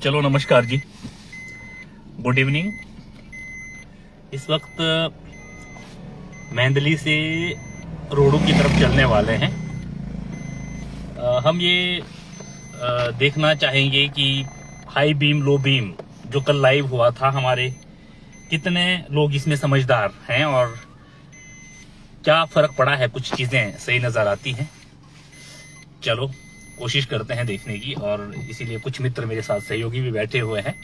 चलो नमस्कार जी, good evening. इस वक्त मेंदली से रोडू की तरफ चलने वाले हैं। हम ये देखना चाहेंगे कि हाई बीम लो बीम जो कल लाइव हुआ था हमारे, कितने लोग इसमें समझदार हैं और क्या फर्क पड़ा है, कुछ चीजें सही नजर आती हैं। चलो कोशिश करते हैं देखने की, और इसीलिए कुछ मित्र मेरे साथ सहयोगी भी बैठे हुए हैं।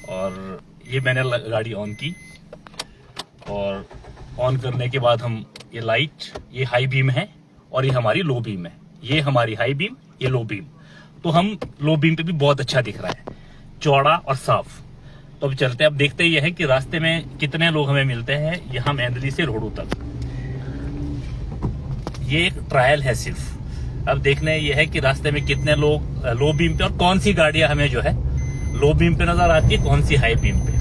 और ये मैंने गाड़ी ऑन की, और ऑन करने के बाद हम ये लाइट, ये हाई बीम है और ये हमारी लो बीम है। ये हमारी हाई बीम, ये लो बीम। तो हम लो बीम पे भी बहुत अच्छा दिख रहा है, चौड़ा और साफ। तो अब चलते हैं, अब देखते ही है कि रास्ते में कितने लोग हमें मिलते हैं यहाँ मेंदली से रोडू तक। ये एक ट्रायल है सिर्फ। अब देखने ये है कि रास्ते में कितने लोग लो बीम पे और कौन सी गाड़ियां हमें जो है लो बीम पे नजर आती है, कौन सी हाई बीम पे।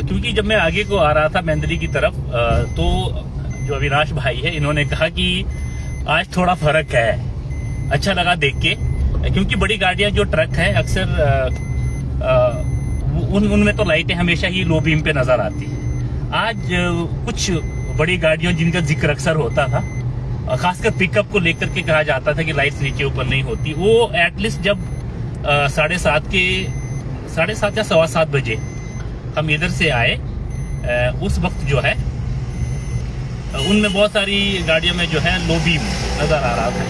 क्योंकि जब मैं आगे को आ रहा था मेंदली की तरफ, तो जो अविनाश भाई है इन्होंने कहा कि आज थोड़ा फर्क है। अच्छा लगा देख के, क्योंकि बड़ी गाड़ियां जो ट्रक है अक्सर उनमें तो लाइटें हमेशा ही लो बीम पे नजर आती है। आज कुछ बड़ी गाड़ियों जिनका जिक्र अक्सर होता था, खासकर पिकअप को लेकर के कहा जाता था कि लाइट्स नीचे ऊपर नहीं होती, वो एटलीस्ट जब 7:30 या 7:15 बजे हम इधर से आए, उस वक्त जो है उनमें बहुत सारी गाड़ियों में जो है लो बीम नजर आ रहा था।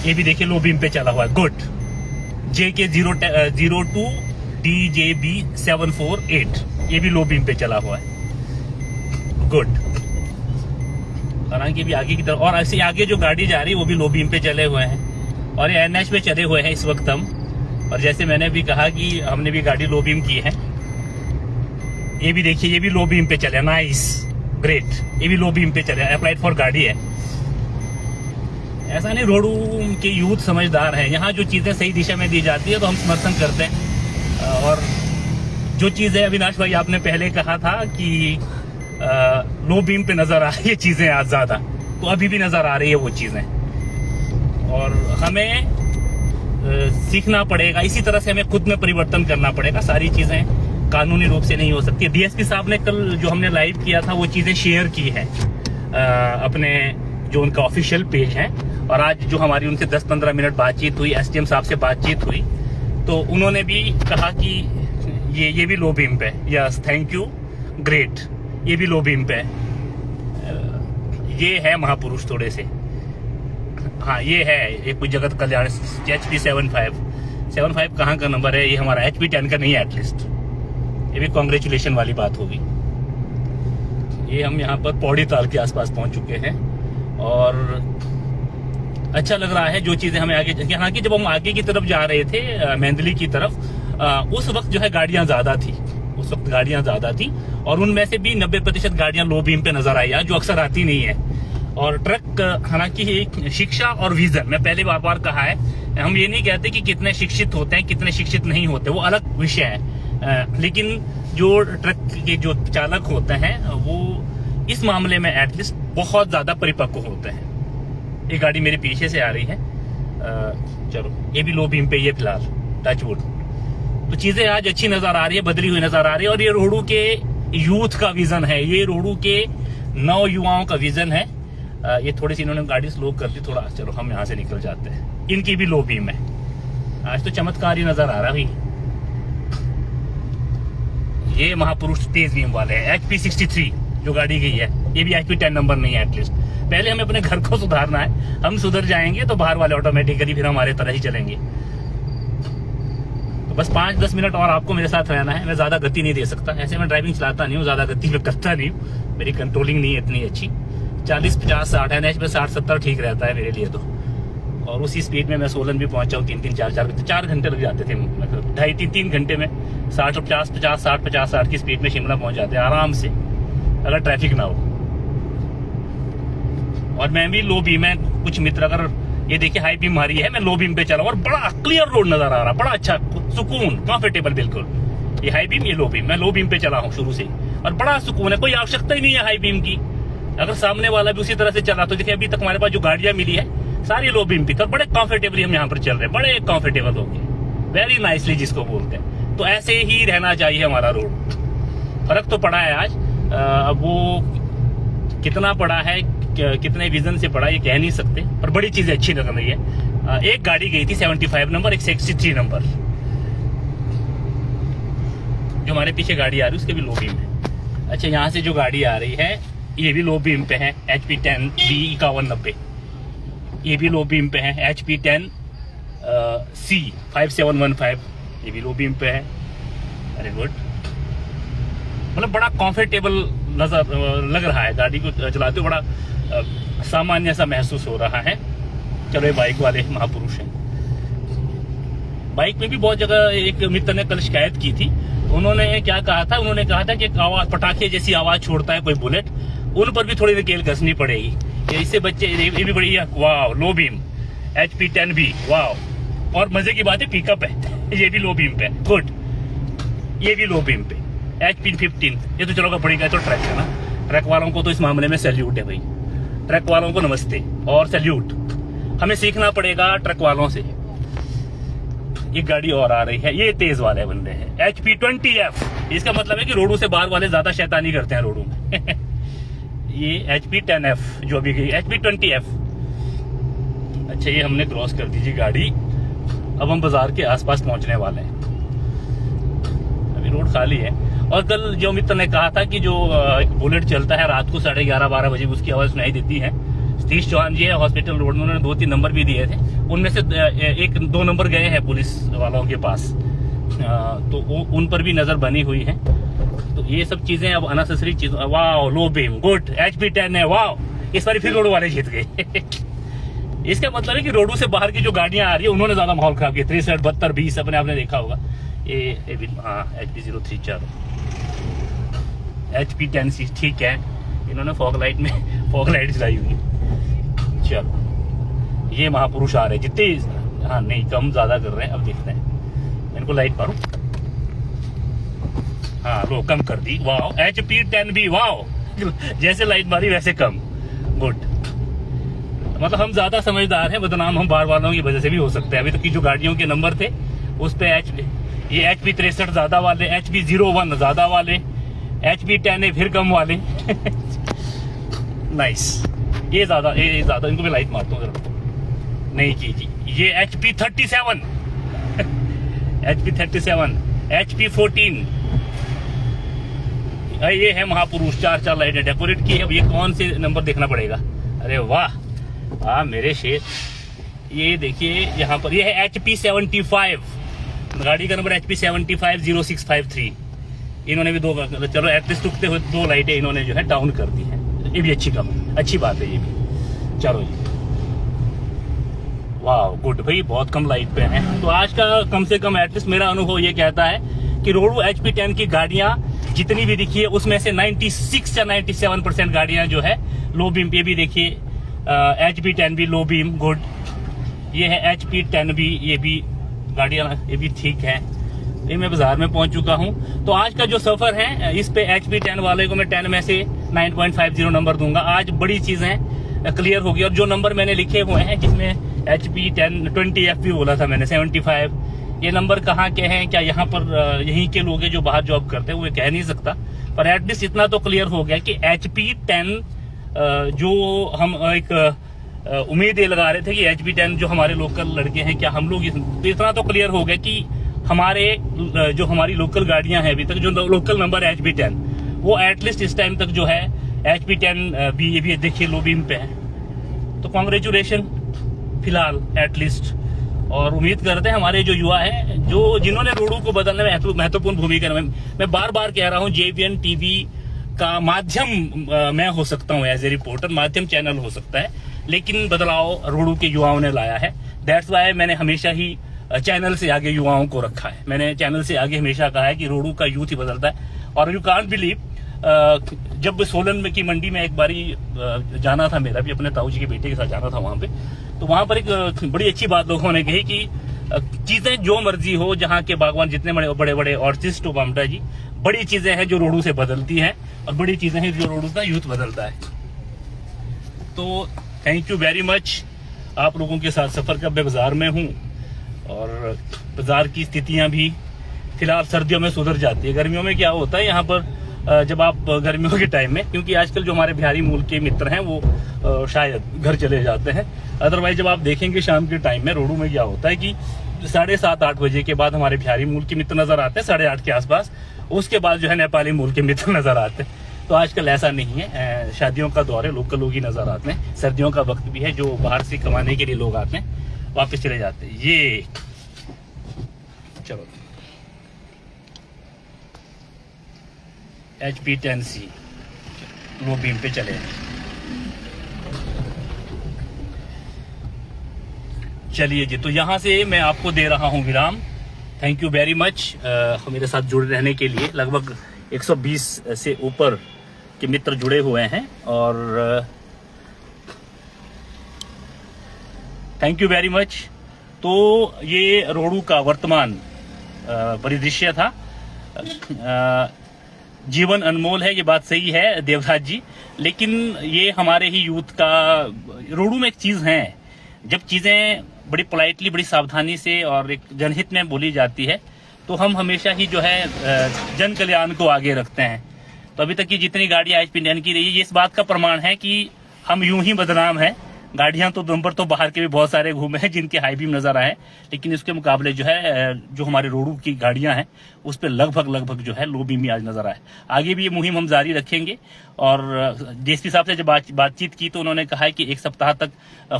ये भी देखिए लो बीम पे चला हुआ है। गुड, JK02 DJB 748, ये भी लो बीम पे चला हुआ है। गुड। हालांकि भी आगे की तरफ, और ऐसे आगे जो गाड़ी जा रही है वो भी लो बीम पे चले हुए हैं, और ये NH पे चले हुए हैं इस वक्त हम। और जैसे मैंने भी कहा कि हमने भी गाड़ी लो बीम की है। ये भी देखिए, ये भी लो बीम पे चले, नाइस, ग्रेट। ये भी लो बीम पे चले, अप्लाइड फॉर गाड़ी है। ऐसा नहीं, रोडू के यूथ समझदार है। यहाँ जो चीजें सही दिशा में दी जाती है तो हम समर्थन करते हैं। और जो चीजें अविनाश भाई आपने पहले कहा था कि लो बीम पे नजर आ रही है चीजें आज ज्यादा, तो अभी भी नजर आ रही है वो चीजें। और हमें सीखना पड़ेगा, इसी तरह से हमें खुद में परिवर्तन करना पड़ेगा। सारी चीजें कानूनी रूप से नहीं हो सकती। DSP साहब ने कल जो हमने लाइव किया था वो चीजें शेयर की है अपने जो उनका ऑफिशियल पेज है। और आज जो हमारी उनसे 10-15 मिनट बातचीत हुई, SDM साहब से बातचीत हुई, तो उन्होंने भी कहा कि ये भी लो बीम पे। Yes, thank you, great. ये भी लो बीम पे। ये है महापुरुष थोड़े से। हाँ, ये है एक कोई जगत कल्याण HP 75 कहाँ का नंबर है? ये हमारा HP 10 का नहीं है एटलीस्ट। ये भी कांग्रेचुलेशन वाली बात होगी। ये हम यहाँ पर पौड़ी ताल के आसपास पहुंच चुके हैं, और अच्छा लग रहा है जो चीजें हमें आगे। हालांकि जब हम आगे की तरफ जा रहे थे मेंदली की तरफ, उस वक्त जो है गाड़ियां ज्यादा थी, और उनमें से भी 90% गाड़ियां लो बीम पे नजर आई, जो अक्सर आती नहीं है। और ट्रक, हालांकि एक शिक्षा और विजन, मैं पहले बार कहा है, हम ये नहीं कहते कि कितने शिक्षित होते हैं कितने शिक्षित नहीं होते, वो अलग विषय है। लेकिन जो ट्रक के जो चालक होते हैं वो इस मामले में एटलीस्ट बहुत ज्यादा परिपक्व होते हैं। ये गाड़ी मेरे पीछे से आ रही है। चलो, ये भी लो बीम पे ये फिलहाल, टचवुड। तो चीजें आज अच्छी नजर आ रही है, बदली हुई नजर आ रही है। और ये रोडू के यूथ का विजन है, ये रोडू के नौ युवाओं का विजन है। ये थोड़ी सी इन्होंने गाड़ी स्लो कर दी थोड़ा। चलो हम यहाँ से निकल जाते हैं। इनकी भी लो बीम है। आज तो चमत्कार ही नजर आ रहा है। ये महापुरुष तेज बीम वाले हैं। HP 63 जो गाड़ी गई है, ये भी HP 10 नंबर नहीं है एटलीस्ट। पहले हमें अपने घर को सुधारना है। हम सुधर जाएंगे तो बाहर वाले ऑटोमेटिकली फिर हमारे तरह ही चलेंगे। तो बस 5-10 मिनट और आपको मेरे साथ रहना है। मैं ज्यादा गति नहीं दे सकता, ऐसे मैं ड्राइविंग चलाता नहीं हूँ, ज्यादा गति में करता नहीं हूँ। मेरी कंट्रोलिंग नहीं है इतनी अच्छी। 40-50-60 NH पे 60-70 ठीक रहता है मेरे लिए तो। और उसी स्पीड में मैं सोलन भी पहुंचा हूँ 3-4 घंटे लग जाते थे, मतलब 2.5-3 घंटे में 60 की स्पीड में शिमला पहुंच जाते हैं आराम से, अगर ट्रैफिक ना हो। और मैं भी लो बीम है। कुछ मित्र, अगर ये देखिए हाई बीम मारी है, मैं लो बीम पे चला और बड़ा क्लियर रोड नजर आ रहा, बड़ा अच्छा सुकून, कंफर्टेबल बिल्कुल। ये हाई बीम, ये लो बीम। मैं लो बीम पे चला हूँ शुरू से, और बड़ा सुकून है, कोई आवश्यकता ही नहीं है हाई बीम की। अगर सामने वाला भी उसी तरह से चला तो देखिए अभी तक हमारे पास जो गाड़ियां मिली है सारी लो बीम पे, तो बड़े कंफर्टेबली हम यहाँ पर चल रहे हैं, बड़े कंफर्टेबल हो गए। वेरी नाइसली जिसको बोलते हैं। तो ऐसे ही रहना चाहिए हमारा रोड। फर्क तो पड़ा है आज, अब वो कितना पड़ा है, कितने विजन से पड़ा ये कह नहीं सकते, पर बड़ी चीजें अच्छी लग रही है। एक गाड़ी गई थी 75 नंबर, एक 63 नंबर, जो हमारे पीछे गाड़ी आ रही है उसके भी लो बीम है। अच्छा, यहाँ से जो गाड़ी आ रही है ये भी लो बीम पे है, HP 10 B 5190, ये भी लो बीम पे है। HP 10 C 5715, ये भी लो बीम पे है। वेरी गुड, मतलब बड़ा कंफर्टेबल नजर लग रहा है, गाड़ी को चलाते हुए बड़ा सामान्य सा महसूस हो रहा है। चलो, ये बाइक वाले महापुरुष हैं। बाइक में भी बहुत जगह एक मित्र ने कल शिकायत की थी। उन्होंने क्या कहा था, उन्होंने कहा था कि आवाज, पटाखे जैसी आवाज छोड़ता है कोई बुलेट, उन पर भी थोड़ी नकेल कसनी पड़ेगी। इससे बच्चे, ये भी बड़ी, वाह, लो बीम HP 10B, वाह। और मजे की बात है, पिकअप है, ये भी लो बीम पे, गुड, ये भी लो बीम पे। HP 15, ये तो चलो पड़ेगा, तो ट्रक है ना, ट्रक वालों को तो इस मामले में सैल्यूट है भाई, ट्रक वालों को नमस्ते और सैल्यूट। हमें सीखना पड़ेगा ट्रक वालों से। एक गाड़ी और आ रही है, ये तेज वाले बंदे हैं, HP 20F, इसका मतलब है कि रोडों से बाहर वाले ज्यादा शैतानी करते हैं रोडों में। ये HP 10F जो अभी गई, HP 20F। अच्छा, ये हमने क्रॉस कर दी जी गाड़ी, अब हम बाजार के आसपास पहुंचने वाले हैं, अभी रोड खाली है। और कल जो मित्र ने कहा था कि जो बुलेट चलता है रात को 11:30-12 बजे, उसकी आवाज सुनाई देती है। सतीश चौहान जी है हॉस्पिटल रोड में, उन्होंने 2-3 नंबर भी दिए थे, उनमें से 1-2 नंबर गए हैं पुलिस वालों के पास, तो उन पर भी नजर बनी हुई है। तो ये सब चीजें अब अननेसेसरी चीज, वाह, लो बीम, गुड, HP 10 है, वाह। इस बार फिर रोड वाले जीत गए। इसका मतलब है कि रोडों से बाहर की जो गाड़ियां आ रही है उन्होंने ज्यादा माहौल खराब किया। 63, 72, 20 अपने आपने देखा होगा। ये HP 034, HP 10C, ठीक है, इन्होंने फॉग लाइट में फॉग लाइट जलाई हुई। चलो, ये महापुरुष आ रहे, जितने, हाँ नहीं, कम ज्यादा कर रहे हैं। अब देखते हैं, इनको लाइट मारो, हाँ लो, कम कर दी, वाह। HP 10B, वाह, जैसे लाइट मारी वैसे कम, गुड। मतलब हम ज्यादा समझदार हैं, बदनाम हम बाहर वालों की वजह से भी हो सकते हैं। अभी तक की जो गाड़ियों के नंबर थे उस पे ये HP 63 ज्यादा वाले, HP 01 ज्यादा वाले, HP 10 फिर कम वाले। नाइस, ये ज्यादा, इनको भी लाइट मारता हूँ नहीं की जी। ये HP 37, HP 37, HP 14, ये है महापुरुष, 4 लाइटें डेकोरेट की है। अब ये कौन से नंबर देखना पड़ेगा, अरे वाह, मेरे शेर। ये देखिए यहाँ पर, ये है HP 75, गाड़ी का नंबर HP 75 0653। इन्होंने भी 2, चलो एटलीस्ट टुकते हुए 2 लाइटें इन्होंने जो है डाउन कर दी है, ये भी अच्छी बात है ये भी। चलो जी, वाह, गुड भाई, बहुत कम लाइट पे हैं। तो आज का कम से कम एटलीस्ट मेरा अनुभव ये कहता है कि रोडो HP 10 की गाड़ियां जितनी भी दिखी है उसमें से 96 या 97% गाड़ियां जो है लो बीम पे भी देखिए। HP 10B low beam, good. ये है HP 10B, ये भी गाड़ियां, ये भी ठीक है। ये मैं बाजार में पहुंच चुका हूं। तो आज का जो सफर है, इस पे HP 10 वाले को मैं 10 में से 9.50 नंबर दूंगा। आज बड़ी चीजें क्लियर होगी। और जो नंबर मैंने लिखे हुए हैं, जिसमें HP 10 20F भी बोला था मैंने, 75, ये नंबर कहाँ के हैं, क्या यहाँ पर यहीं के लोग हैं जो बाहर जॉब करते हैं, वो कह नहीं सकता। पर एटलीस्ट इतना तो क्लियर हो गया कि HP 10 जो हम एक उम्मीद ये लगा रहे थे कि HP 10 जो हमारे लोकल लड़के हैं, क्या हम लोग, तो इतना तो क्लियर हो गया कि हमारी लोकल गाड़ियां हैं, अभी तक जो लोकल नंबर है HP 10, वो एटलीस्ट इस टाइम तक जो है HP 10 भी, ये भी देखिए लो बीम पे है। तो कांग्रेचुलेशन फिलहाल एटलीस्ट। और उम्मीद करते हैं हमारे जो युवा है, जिन्होंने रोडों को बदलने में महत्वपूर्ण भूमिका, मैं बार बार कह रहा हूँ, JVN TV का माध्यम मैं हो सकता हूँ, एज ए रिपोर्टर माध्यम चैनल हो सकता है, लेकिन बदलाव रोडों के युवाओं ने लाया है। दैट्स वाई मैंने हमेशा ही चैनल से आगे युवाओं को रखा है। मैंने चैनल से आगे हमेशा कहा है कि रोडों का यूथ ही बदलता है। और यू कांट बिलीव, जब सोलन में की मंडी में एक बारी जाना था, मेरा भी अपने ताऊ जी के बेटे के साथ जाना था वहां पे, तो वहां पर एक बड़ी अच्छी बात लोगों ने कही कि चीजें जो मर्जी हो, जहाँ के बागवान जितने बड़े बड़े ऑर्चिस्ट हो बामटा जी, बड़ी चीजें हैं जो रोडों से बदलती हैं, और बड़ी चीजें हैं जो रोडों का यूथ बदलता है। तो थैंक यू वेरी मच। आप लोगों के साथ सफर का मैं बाजार में हूँ, और बाजार की स्थितियां भी फिलहाल सर्दियों में सुधर जाती है। गर्मियों में क्या होता है यहाँ पर, जब आप गर्मियों के टाइम में, क्योंकि आजकल जो हमारे बिहारी मूल के मित्र हैं वो शायद घर चले जाते हैं, अदरवाइज जब आप देखेंगे शाम के टाइम में रोडू में क्या होता है कि 7:30-8 बजे के बाद हमारे बिहारी मूल के मित्र नजर आते हैं, 8:30 के आसपास। उसके बाद जो है नेपाली मूल के मित्र नजर आते हैं। तो आजकल ऐसा नहीं है, शादियों का दौर है, लोकल लोग ही नजर आते हैं। सर्दियों का वक्त भी है, जो बाहर से कमाने के लिए लोग आते हैं वापस चले जाते हैं। ये चलो HP 10C लो बीम पे चले। चलिए जी, तो यहाँ से मैं आपको दे रहा हूँ विराम। थैंक यू वेरी मच मेरे साथ जुड़े रहने के लिए। लगभग 120 से ऊपर के मित्र जुड़े हुए हैं और थैंक यू वेरी मच। तो ये रोडू का वर्तमान परिदृश्य था। जीवन अनमोल है, ये बात सही है देवराज जी, लेकिन ये हमारे ही यूथ का, रोडू में एक चीज है, जब चीजें बड़ी पोलाइटली, बड़ी सावधानी से और एक जनहित में बोली जाती है तो हम हमेशा ही जो है जन कल्याण को आगे रखते हैं। तो अभी तक की जितनी गाड़ियां HP 10 की रही है, ये इस बात का प्रमाण है कि हम यूं ही बदनाम हैं। गाड़ियां तो नंबर तो बाहर के भी बहुत सारे घूमे हैं जिनके हाई बीम नजर आए, लेकिन इसके मुकाबले जो है जो हमारे रोडू की गाड़ियां हैं उस पर लगभग जो है लो बीम ही आज नजर आए। आगे भी ये मुहिम हम जारी रखेंगे। और DSP साहब से जब बातचीत की तो उन्होंने कहा है कि 1 सप्ताह तक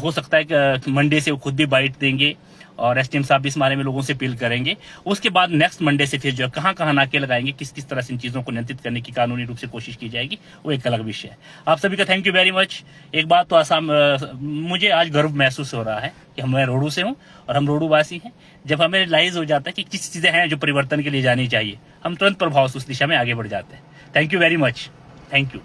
हो सकता है कि मंडे से वो खुद भी बाइट देंगे और SDM साहब भी इस बारे में लोगों से अपील करेंगे। उसके बाद नेक्स्ट मंडे से फिर जो कहाँ नाके लगाएंगे, किस तरह से इन चीजों को नियंत्रित करने की कानूनी रूप से कोशिश की जाएगी, वो एक अलग विषय है। आप सभी का थैंक यू वेरी मच। एक बात तो आसाम, मुझे आज गर्व महसूस हो रहा है कि मैं रोडू से हूँ और हम रोडू वासी हैं। जब हमें रियलाइज हो जाता है कि किस चीजें हैं जो परिवर्तन के लिए जानी चाहिए, हम तुरंत प्रभाव से उस दिशा में आगे बढ़ जाते हैं। Thank you very much. Thank you.